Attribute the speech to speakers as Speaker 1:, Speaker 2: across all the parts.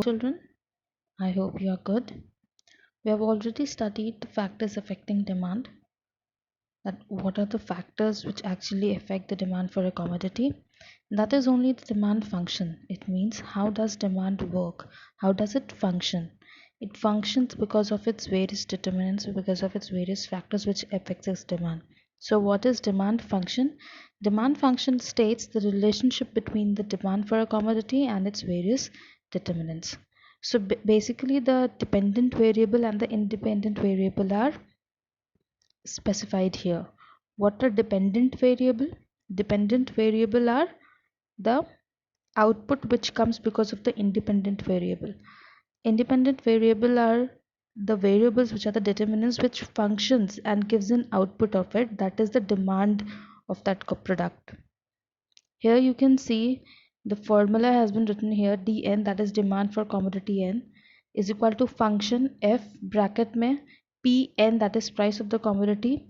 Speaker 1: Children, I hope you are good. We have already studied the factors affecting demand, that what are the factors which actually affect the demand for a commodity. That is only the demand function. It means how does demand work? How does it function? It functions because of its various determinants, because of its various factors which affects its demand. So what is demand function? Demand function states the relationship between the demand for a commodity and its various determinants. So basically the dependent variable and the independent variable are specified here. What are dependent variable? Dependent variable are the output which comes because of the independent variable. Independent variable are the variables which are the determinants which functions and gives an output of it, that is the demand of that product. Here you can see the formula has been written here. Dn, that is demand for commodity n, is equal to function f bracket mein Pn, that is price of the commodity,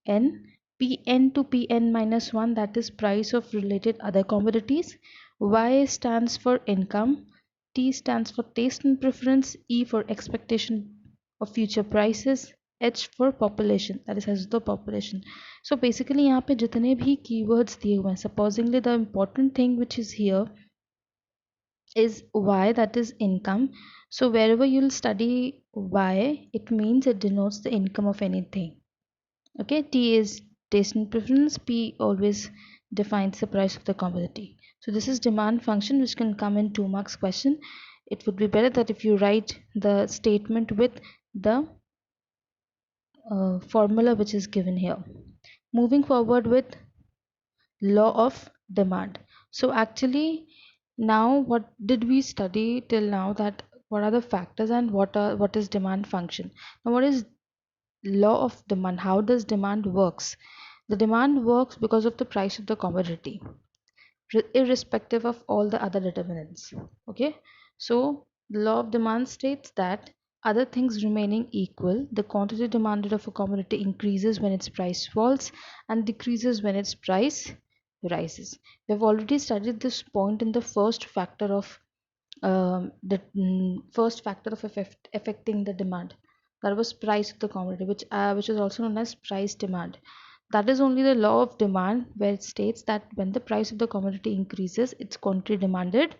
Speaker 1: n, Pn to Pn minus 1, that is price of related other commodities, y stands for income, t stands for taste and preference, e for expectation of future prices, H for population, that is as the population. So basically यहाँ पे जितने भी keywords दिए हुए हैं, supposingly the important thing which is here is y, that is income. So wherever you'll study y, it means it denotes the income of anything. Okay, T is taste and preference, P always defines the price of the commodity. So this is demand function which can come in 2 marks question. It would be better that if you write the statement with the formula which is given here. Moving forward with law of demand. So actually now what did we study till now, that what are the factors and what is demand function. Now what is law of demand? How does demand works? The demand works because of the price of the commodity, irrespective of all the other determinants. Okay, so the law of demand states that other things remaining equal, the quantity demanded of a commodity increases when its price falls and decreases when its price rises. We have already studied this point in the first factor of first factor of affecting the demand, that was price of the commodity, which is also known as price demand. That is only the law of demand, where it states that when the price of the commodity increases, its quantity demanded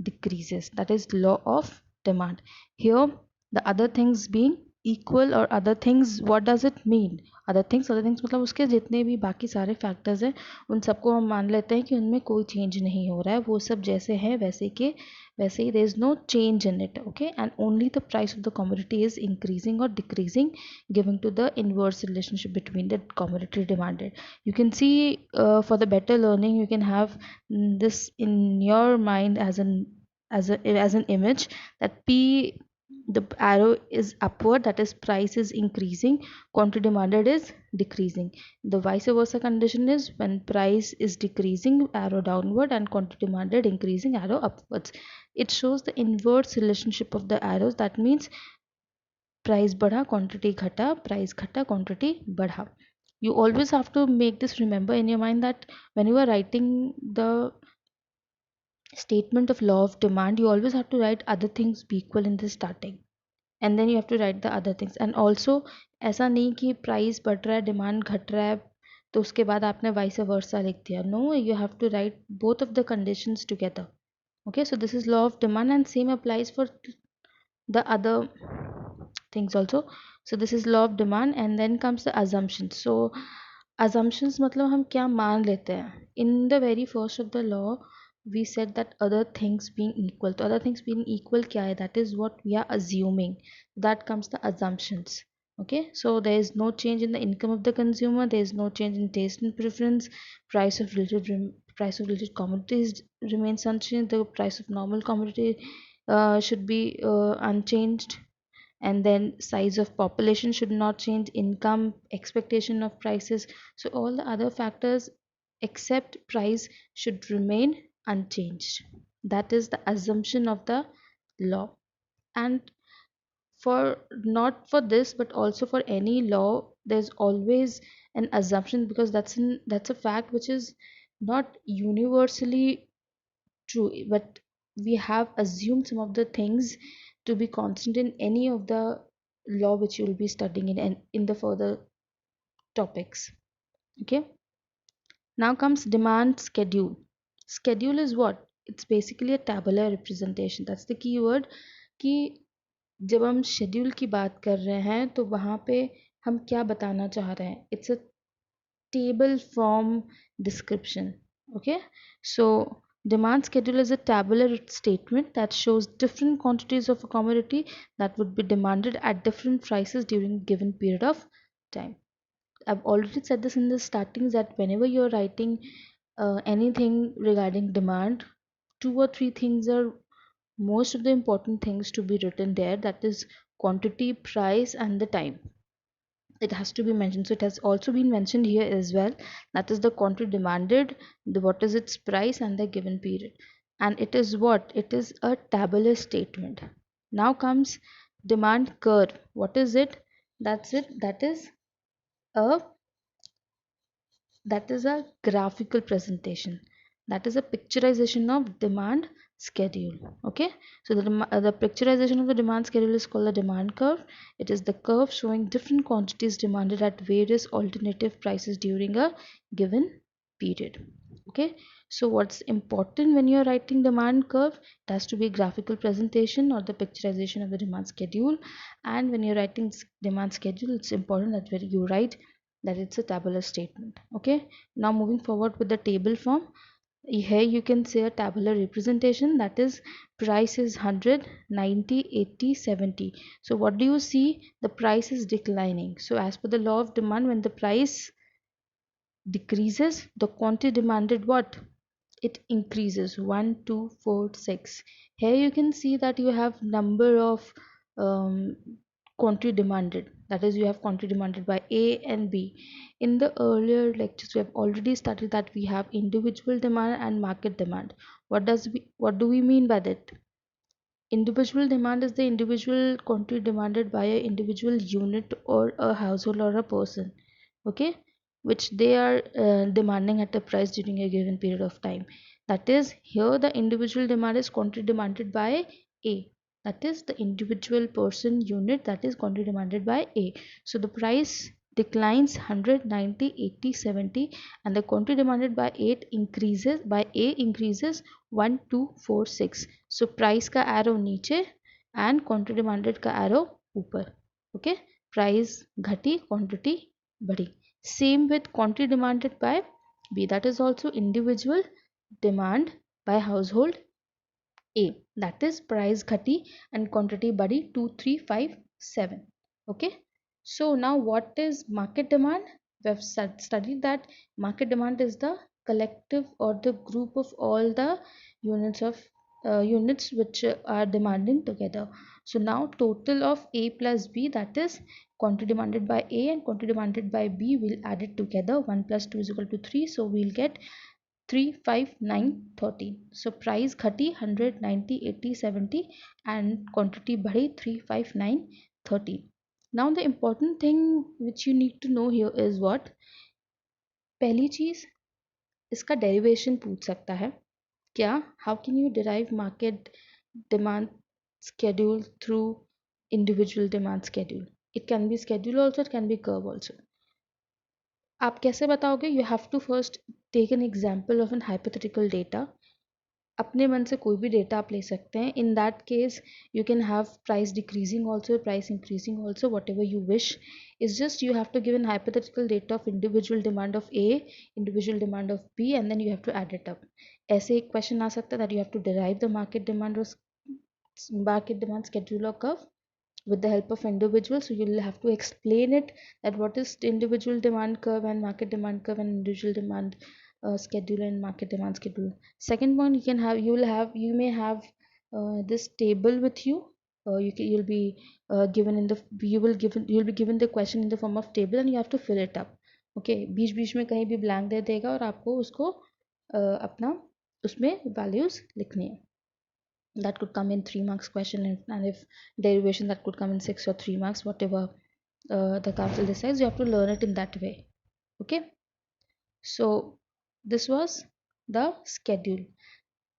Speaker 1: decreases. That is law of demand. Here the other things being equal or other things, what does it mean? Other things मतलब उसके जितने भी बाकी सारे factors हैं उन सबको हम मान लेते हैं कि उनमें कोई चेंज नहीं हो रहा है, वो सब जैसे हैं वैसे के वैसे ही, there is no change in it. Okay, and only the price of the commodity is increasing or decreasing, giving to the inverse relationship between the commodity demanded. You can see for the better learning you can have this in your mind as an image, that p, the arrow is upward, that is price is increasing, quantity demanded is decreasing. The vice versa condition is when price is decreasing, arrow downward, and quantity demanded increasing, arrow upwards. It shows the inverse relationship of the arrows. That means price बढ़ा, quantity घटा, price घटा, quantity बढ़ा. You always have to make this remember in your mind, that when you are writing the statement of law of demand, you always have to write other things be equal in the starting, and then you have to write the other things. And also ऐसा नहीं कि price बढ़ रहा है demand घट रहा है तो उसके बाद आपने वाइस वर्सा लिख दिया. No, you have to write both of the conditions together. Okay, so this is law of demand and same applies for the other things also. So this is law of demand, and then comes the assumptions. So assumptions मतलब हम क्या मान लेते हैं. In the very first of the law we said that other things being equal, तो other things being equal क्या है, that is what we are assuming. That comes the assumptions. Okay, so there is no change in the income of the consumer, there is no change in taste and preference, price of related commodities remains unchanged, the price of normal commodity should be unchanged, and then size of population should not change, income, expectation of prices, so all the other factors except price should remain unchanged. That is the assumption of the law. And for not for this but also for any law, there's always an assumption, because that's a fact which is not universally true, but we have assumed some of the things to be constant in any of the law which you will be studying in and in the further topics. Okay, now comes demand schedule. Schedule is what? It's basically a tabular representation. That's the key word. कि जब हम schedule की बात कर रहे हैं तो वहाँ पे हम क्या बताना चाह रहे हैं. It's a table form description. Okay, so demand schedule is a tabular statement that shows different quantities of a commodity that would be demanded at different prices during a given period of time. I've already said this in the starting that whenever you're writing anything regarding demand, two or three things are most of the important things to be written there, that is quantity, price, and the time. It has to be mentioned. So it has also been mentioned here as well, that is the quantity demanded, what is its price, and the given period. And it is what? It is a tabular statement. Now comes demand curve. What is it? That's it. A that is a graphical presentation, that is a picturization of demand schedule. Okay, so the picturization of the demand schedule is called the demand curve. It is the curve showing different quantities demanded at various alternative prices during a given period. Okay, so what's important when you're writing demand curve? It has to be graphical presentation or the picturization of the demand schedule. And when you're writing demand schedule, it's important that when you write that it's a tabular statement. Okay, now moving forward with the table form, here you can say a tabular representation, that is price is 100, 90, 80, 70. So what do you see? The price is declining. So as per the law of demand, when the price decreases, the quantity demanded what? It increases. 1, 2, 4, 6. Here you can see that you have number of um, quantity demanded, that is you have quantity demanded by A and B. In the earlier lectures we have already studied that we have individual demand and market demand. What do we mean by that? Individual demand is the individual quantity demanded by an individual unit or a household or a person. Okay, which they are demanding at a price during a given period of time. That is, here the individual demand is quantity demanded by A. That is the individual person unit, that is quantity demanded by A. So the price declines 100, 90, 80, 70, and the quantity demanded by 8 increases by A increases 1, 2, 4, 6. So price का arrow नीचे and quantity demanded का arrow ऊपर. Okay, price घटी, quantity बढ़ी. Same with quantity demanded by B, that is also individual demand by household A, that is price घटी and quantity बढ़ी 2, 3, 5, 7. Okay, so now what is market demand? We have studied that market demand is the collective or the group of all the units of units which are demanding together. So now total of A plus B, that is quantity demanded by A and quantity demanded by B, will add it together. 1 plus 2 is equal to 3, so we'll get 3, 5, 9, 13. So price घटी 100, 90, 80, 70 and quantity बढ़ी 3, 5, 9, 13. Now the important thing which you need to know here is what? पहली चीज, इसका derivation पूछ सकता है क्या? How can you derive market demand schedule through individual demand schedule? It can be schedule also, it can be curve also. आप कैसे बताओगे? You have to first take an example of an hypothetical data. अपने मन से कोई भी data आप ले सकते हैं. In that case you can have price decreasing also, price increasing also, whatever you wish. Is just you have to give an hypothetical data of individual demand of A, individual demand of B, and then you have to add it up. ऐसे एक question आ सकता है that you have to derive the market demand schedule or curve with the help of individual. So you'll have to explain it, that what is individual demand curve and market demand curve and individual demand schedule and market demand schedule. Second one, you may have this table with you. You'll be given in the you'll be given the question in the form of table and you have to fill it up. Okay, बीच बीच में कहीं भी blank दे देगा और आपको उसको अपना उसमें values लिखनी है. That could come in 3 marks question, and if derivation, that could come in 6 or 3 marks, whatever the council decides. You have to learn it in that way. Okay, so this was the schedule.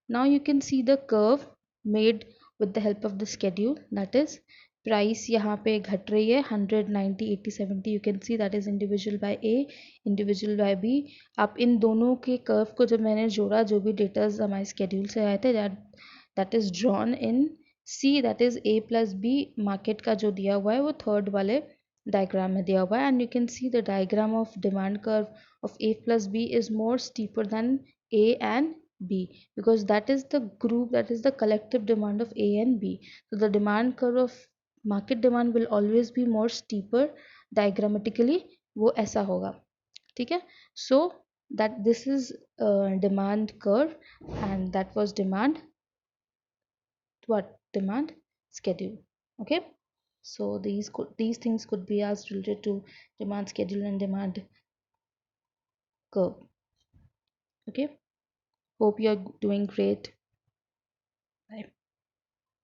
Speaker 1: Now you can see the curve made with the help of the schedule, that is price यहाँ पे घट रही है 100 90 80 70, you can see that is individual by A, individual by B. आप इन दोनों के curve को जब मैंने जोड़ा, जो भी डेटाज हमारे स्केड्यूल से आए थे, that is drawn in C, that is A plus B market का जो दिया हुआ है वो थर्ड वाले डायग्राम में दिया हुआ है. And you can see the diagram of demand curve of A plus B is more steeper than A and B, because that is the group, that is the collective demand of A and B. So the demand curve of market demand will always be more steeper diagrammatically, वो ऐसा होगा. ठीक है. So that this is demand curve, and that was demand, what, demand schedule. Okay. So these things could be asked related to demand schedule and demand curve. Okay. Hope you're doing great. Bye.